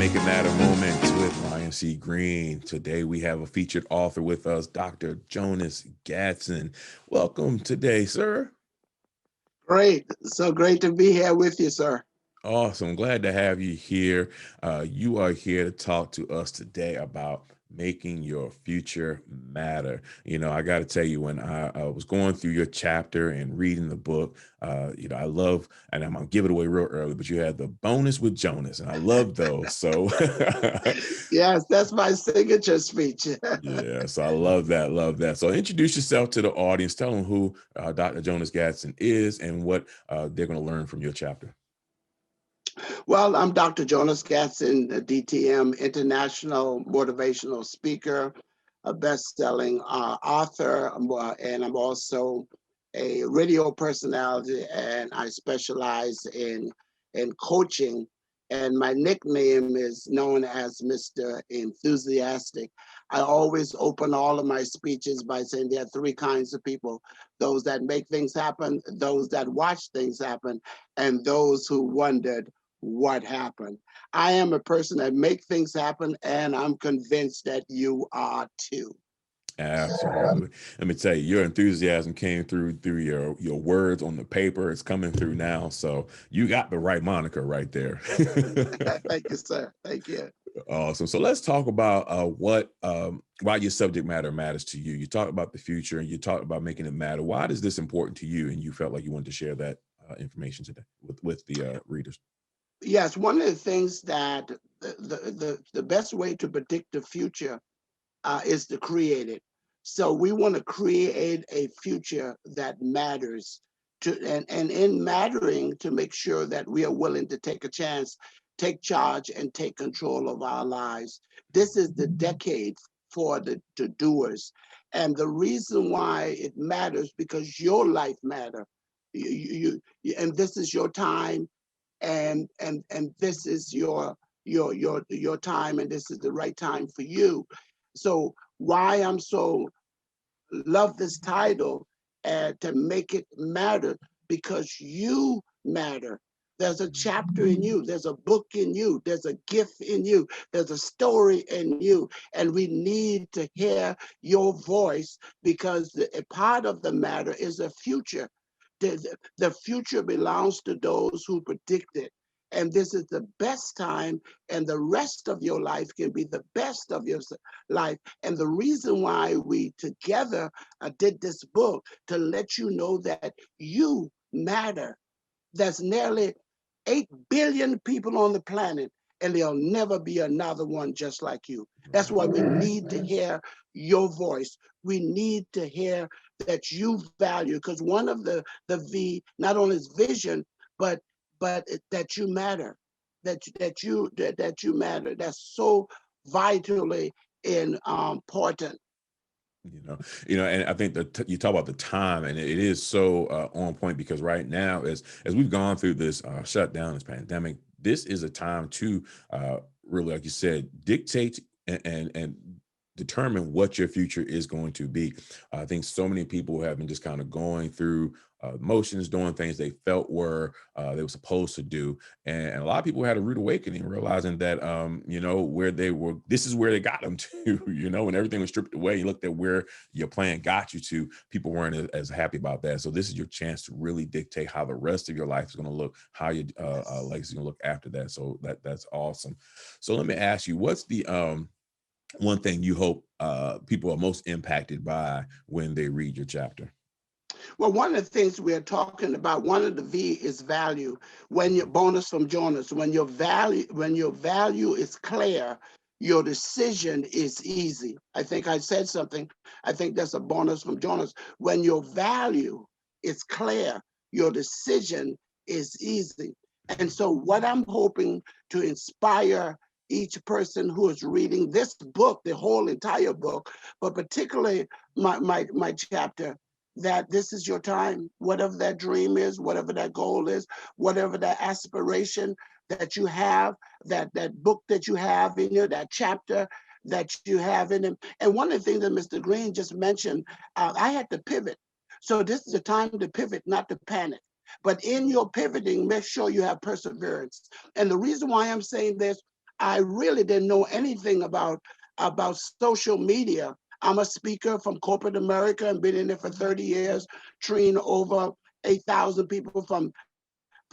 Make It Matter Moments with Ryan C. Greene. Today we have a featured author with us, Dr. Jonas Gadson. Welcome today, sir. Great. So great to be here with you, sir. Awesome. Glad to have you here. You are here to talk to us today about making your future matter. I got to tell you, when I was going through your chapter and reading the book, I love, and I'm going to give it away real early, but you had the bonus with Jonas, and I love those. So, Yes, that's my signature speech. yeah, so I love that. Love that. So introduce yourself to the audience. Tell them who Dr. Jonas Gadson is and what they're going to learn from your chapter. Well, I'm Dr. Jonas Gadson, a DTM international motivational speaker, a best-selling author, and I'm also a radio personality, and I specialize in coaching. And my nickname is known as Mr. Enthusiastic. I always open all of my speeches by saying there are three kinds of people: those that make things happen, those that watch things happen, and those who wondered what happened. I am a person that make things happen, and I'm convinced that you are too. Absolutely. Let me tell you, your enthusiasm came through your words on the paper. It's coming through now. So you got the right moniker right there. Thank you, sir. Thank you. Awesome. So let's talk about why your subject matter matters to you. You talk about the future and you talk about making it matter. Why is this important to you? And you felt like you wanted to share that information today with the readers. Yes, one of the things that the best way to predict the future is to create it. So we want to create a future that matters and in mattering, to make sure that we are willing to take a chance, take charge, and take control of our lives. This is the decade for the doers. And the reason why it matters, because your life matter. And this is your time, and this is your time, and this is the right time for you. So why I'm so love this title, to make it matter, because you matter. There's a chapter in you, there's a book in you, there's a gift in you, there's a story in you, and we need to hear your voice, because a part of the matter is a future. The future belongs to those who predict it. And this is the best time, and the rest of your life can be the best of your life. And the reason why we together did this book, to let you know that you matter. There's nearly 8 billion people on the planet, and there'll never be another one just like you. That's why we need to hear your voice. We need to hear that you value, because one of the V not only is vision, but that you matter, that you matter. That's so vitally important. And I think that you talk about the time, and it is so on point, because right now, as we've gone through this shutdown, this pandemic, this is a time to really, like you said, dictate and determine what your future is going to be. I think so many people have been just kind of going through motions, doing things they felt they were supposed to do, and a lot of people had a rude awakening, realizing that where they were, this is where they got them to. When everything was stripped away, you looked at where your plan got you to. People weren't as happy about that. So this is your chance to really dictate how the rest of your life is going to look, how your legacy is going to look after that. So that's awesome. So let me ask you, what's the one thing you hope people are most impacted by when they read your chapter? Well, one of the things we're talking about, one of the V is value. When your bonus from Jonas, when your value is clear, your decision is easy. I think I said something. I think that's a bonus from Jonas. When your value is clear, your decision is easy. And so what I'm hoping to inspire each person who is reading this book, the whole entire book, but particularly my chapter, that this is your time. Whatever that dream is, whatever that goal is, whatever that aspiration that you have, that book that you have in you, that chapter that you have in it. And one of the things that Mr. Greene just mentioned, I had to pivot. So this is the time to pivot, not to panic. But in your pivoting, make sure you have perseverance. And the reason why I'm saying this, I really didn't know anything about social media. I'm a speaker from corporate America and been in it for 30 years, trained over 8,000 people from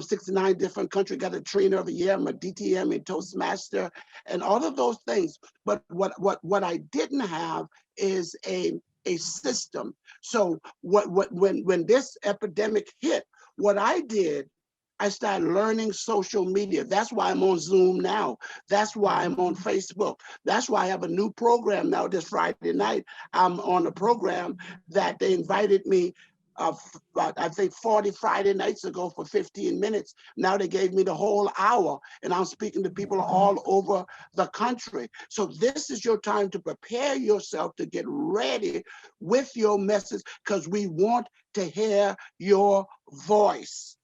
69 different countries, got a trainer of the year. I'm a DTM and Toastmaster and all of those things. But what I didn't have is a system. So when this epidemic hit, what I did, I started learning social media. That's why I'm on Zoom now. That's why I'm on Facebook. That's why I have a new program now. This Friday night, I'm on a program that they invited me, I think 40 Friday nights ago for 15 minutes. Now they gave me the whole hour, and I'm speaking to people all over the country. So this is your time to prepare yourself to get ready with your message, because we want to hear your voice.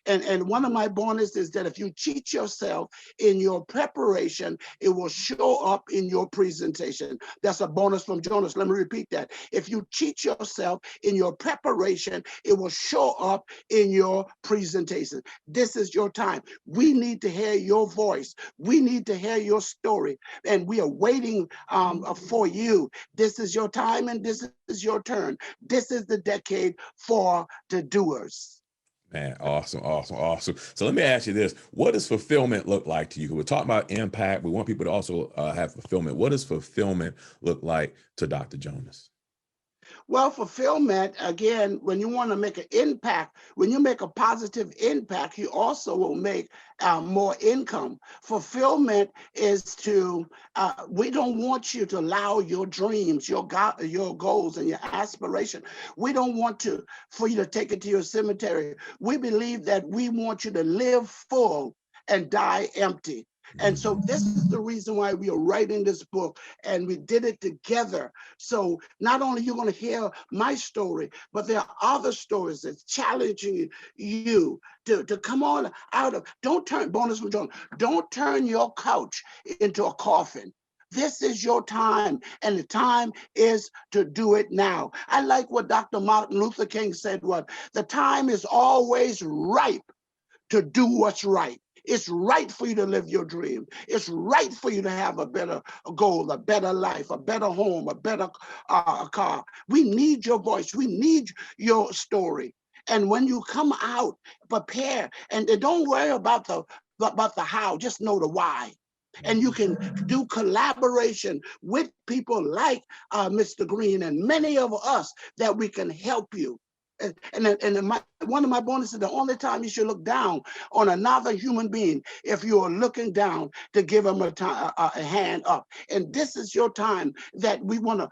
And one of my bonuses is that if you cheat yourself in your preparation, it will show up in your presentation. That's a bonus from Jonas. Let me repeat that. If you cheat yourself in your preparation, it will show up in your presentation. This is your time. We need to hear your voice. We need to hear your story. And we are waiting for you. This is your time and this is your turn. This is the decade for the doers. Man, awesome, awesome, awesome. So let me ask you this. What does fulfillment look like to you? We're talking about impact. We want people to also have fulfillment. What does fulfillment look like to Dr. Jonas? Well, fulfillment, again, when you want to make an impact, when you make a positive impact, you also will make more income. Fulfillment is we don't want you to allow your dreams, your goals, and your aspiration. We don't want for you to take it to your cemetery. We believe that we want you to live full and die empty. And so this is the reason why we are writing this book, and we did it together. So not only you're going to hear my story, but there are other stories that's challenging you to come on out of, bonus from John, don't turn your couch into a coffin. This is your time, and the time is to do it now. I like what Dr. Martin Luther King said, the time is always ripe to do what's right. It's right for you to live your dream. It's right for you to have a better goal, a better life, a better home, a better car. We need your voice. We need your story. And when you come out, prepare, and don't worry about the how, just know the why. And you can do collaboration with people like Mr. Greene and many of us that we can help you. One of my bonuses, the only time you should look down on another human being if you are looking down to give them a hand up. And this is your time that we want to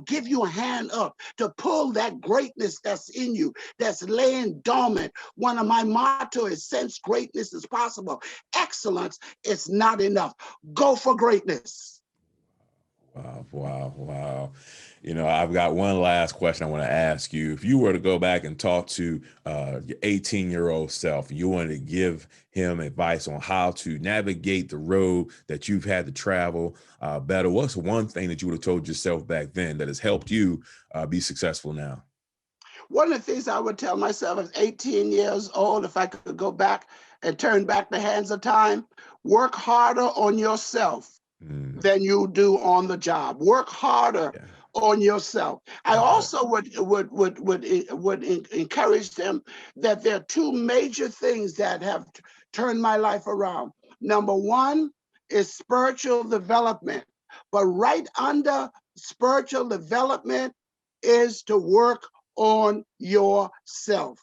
give you a hand up to pull that greatness that's in you, that's laying dormant. One of my motto is, since greatness is possible, excellence is not enough. Go for greatness. Wow, wow, wow. I've got one last question I want to ask you. If you were to go back and talk to your 18-year-old self, you wanted to give him advice on how to navigate the road that you've had to travel better, what's one thing that you would have told yourself back then that has helped you be successful now? One of the things I would tell myself as 18 years old, if I could go back and turn back the hands of time, work harder on yourself than you do on the job. Work harder on yourself. I also would encourage them that there are two major things that have turned my life around. Number one is spiritual development, but right under spiritual development is to work on yourself.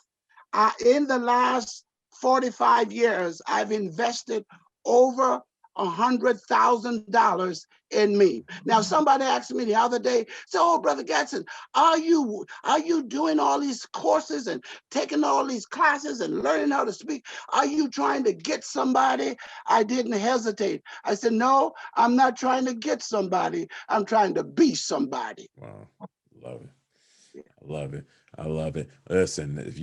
In the last 45 years, I've invested over $100,000 in me. Now, somebody asked me the other day, so, oh, Brother Gadson, are you doing all these courses and taking all these classes and learning how to speak? Are you trying to get somebody? I didn't hesitate. I said, no, I'm not trying to get somebody. I'm trying to be somebody. Wow, love it. I love it. I love it. Listen, if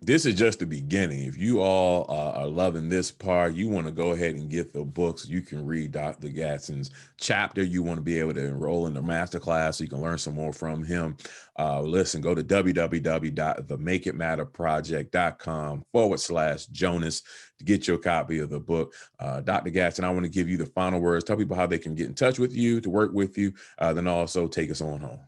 this is just the beginning. If you all are loving this part, you want to go ahead and get the books. You can read Dr. Gadson's chapter. You want to be able to enroll in the masterclass so you can learn some more from him. Listen, go to www.themakeitmatterproject.com/Jonas to get your copy of the book. Dr. Gadson, I want to give you the final words. Tell people how they can get in touch with you, to work with you, then also take us on home.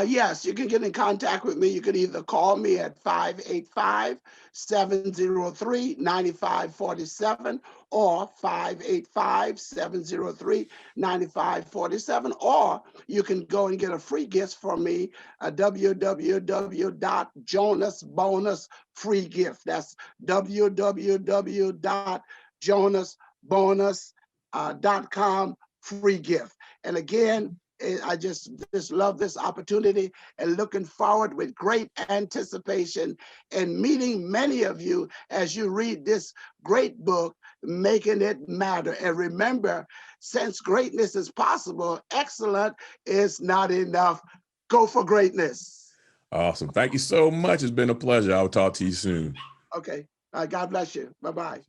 Yes, you can get in contact with me. You can either call me at 585-703-9547 or 585-703-9547, or you can go and get a free gift from me at www.jonasbonusfreegift. That's www.jonasbonus.com free gift. And again, I just love this opportunity and looking forward with great anticipation and meeting many of you as you read this great book, Making It Matter. And remember, since greatness is possible, excellent is not enough. Go for greatness. Awesome. Thank you so much. It's been a pleasure. I'll talk to you soon. Okay. God bless you. Bye-bye.